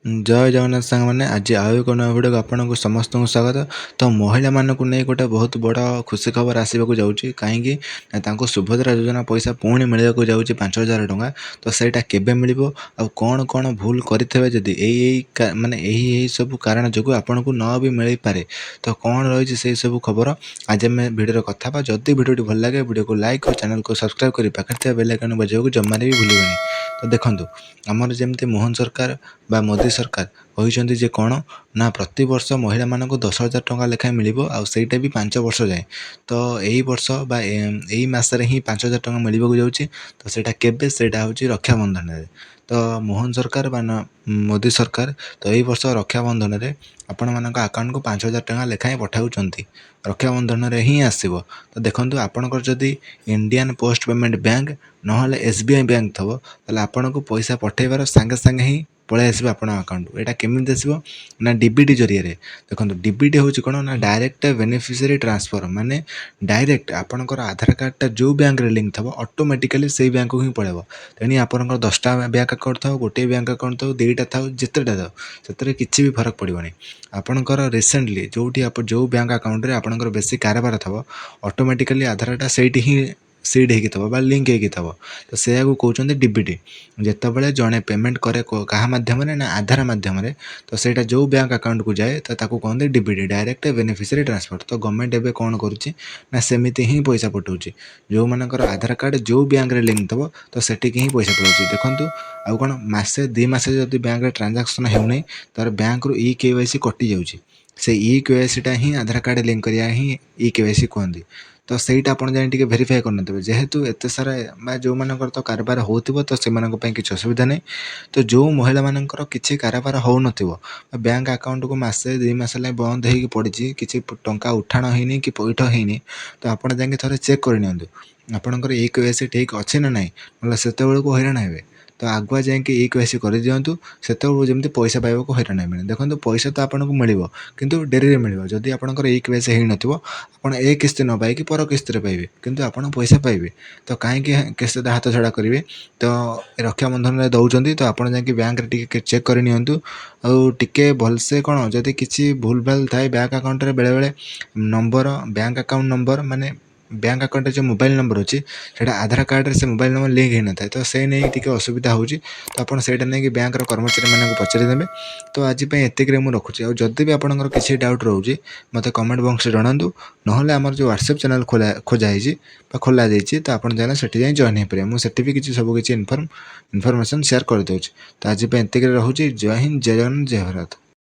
जय जगन्नाथ सांग मैंने आज आउ एक नया वीडियो आपको समस्त को स्वागत। तो महिला मानक नहीं गोटे बहुत बड़ खुशी खबर आसवाक जाऊँगी कहीं सुभद्रा योजना पैसा पुणी मिलवाक जाऊँगी 5,000 टंका। तो सहीटा केबे मिल कौन कौन भूल करेंगे जदि माने यही सब कारण जो आपन को न भी मिल पारे तो कौन रही से सब खबर आज आम भिडियो कथा। जदि भिडियो भल लगे वीडियो को लाइक और चैनल को सब्सक्राइब कर पाखे बेल आइकन बजाइक जमार भी भूलबनी। तो देखो आमर जमी मोहन सरकार बा मोदी सरकार कहते जे कौन ना प्रति वर्ष महिला मानक 10,000 टंका लेखाएं मिल आईटा भी 5 वर्ष जाए। तो यही वर्ष बा यही मसरे ही 5,000 टंका मिलवाक जाऊँगी। तो सेटा केबे सेटा हूँ रक्षाबंधन रे। तो मोहन सरकार बा मोदी सरकार तो यही वर्ष रक्षाबंधन रे आपण मानक अकाउंट को 5,000 टंका लेखाएं पठाउछंती। रक्षाबंधन रे ही आसीबो। तो देखंतु आपनकर जदि इंडियन पोस्ट पेमेंट बैंक नहले एसबीआई बैंक थबो ताले आपन को पैसा पठेबार संगे संगे ही पळै आसीबो आपण अकाउंट। एटा केमिति आसीबो ना डीबीटी जरिया रे। देखंतु डीबीटी होची कोन ना डायरेक्ट बेनिफिशियरी ट्रांसफर माने डायरेक्ट आपनकर आधार कार्ड टा जो बैंक रे लिंक थबो ऑटोमेटिकली सेही बैंक को ही पळेबो। तेनी आपनकर 10टा बैंक अकाउंट थाउ गोटे बैंक अकाउंट थाउ दुईटा थाउ जेतेटा थाउ सेतरे किछि भी फरक पड़िबोनी। आपनकर रिसेंटली जोठी आप जो बैंक अकाउंट रे आपनकर बेसी कारबार थबो ऑटोमेटिकली आधार टा सेठी ही सीड होगी थबो बा लिंक होगी थबो। तो सेया को कहउचंदी डीबीटी। जेतेबेले जणे पेमेंट करे कहा माध्यम रे ना आधार माध्यम रे तो सेटा जो बैंक अकाउंट को जाए तो ताको कहते डीबीटी डायरेक्ट बेनिफिशियरी ट्रांसफर। तो गवर्नमेंट एबे कोन करूची ना सेमिति ही पैसा पठाउची जो मानकर आधार कार्ड जो बैंक रे लिंक थबो तो सेठी ही पैसा पठाउची। देखंतु आ कोन मासे 2 मासे जदि बैंक रे ट्रांजैक्शन हेउ नै तार बैंक रो ई केवाईसी कटि जाउची। से ई केवाईसी टा ही आधार कार्ड लिंक करिया ही ई केवाईसी कहंदी। तो सहीटा आपन जानि टिके वेरीफाई करनतबे जेहेतु एते सारा बा जो मानकर तो कारबार होउतिबो तो से मानक पई किछ असुविधा नै। तो जो महिला मानकर किछि कारबार हो नथिबो बैंक अकाउंट को मासे 2 मास ला बंद हेकी पड़िछि किछि टंका उठाण हेनी कि पैठ हेनी तो आपन जाके थरे चेक कर नियंतु आपनकर ई केवाईसी ठीक अछि ना नै नले सेते बेल को हैरान हेबे। तो आगुआ जाके ई केवाईसी कर दियंतु सेते बेल जेमति पैसा पाइबा को हैरान हेबे। देखंतु पैसा तो आपन को मिलिबो किंतु डेरी रे मिलिबो जदि आपनकर ई केवाईसी हेई नथिबो आपण ए किस्ती न पाई कि पर किस्ती रे पाइबे किंतु आपण पैसा पाइबे। तो काहे कि किस्ती हाथ छड़ा करिवे तो रक्षाबंधन रे दउचंदी तो आपण जाके बैंक रे टिके चेक कर नियंतु। आ टिके भलसे कोन जदि किछि भूल भाल थाए बैंक अकाउंट रे बेले बेले नंबर बैंक अकाउंट नंबर माने बैंक अकाउंट जो मोबाइल नंबर अच्छी सेटा आधार कार्ड रे से मोबाइल नंबर लिंक होना था तो से नहीं टिके असुविधा होची। तो आपन सेटा नहीं कि बैंक रो कर्मचारी माने को पचरि देबे। तो आज पई एतिक रे मु रखुची। आ जदि भी आपनकर किछि डाउट रहउची मते कमेंट बॉक्स रे जणांतु नहले हमर जो व्हाट्सएप चैनल खोजा हिची बा खोला जाईची तो आपन जाने सेठी जाई जॉइन हे परिया। मु सेठी भी किछि सब किछि इन्फॉर्मेशन शेयर कर देउची। तो आज पई एतिक रे रहउची। जय हिंद जय जगन्नाथ जय भारत।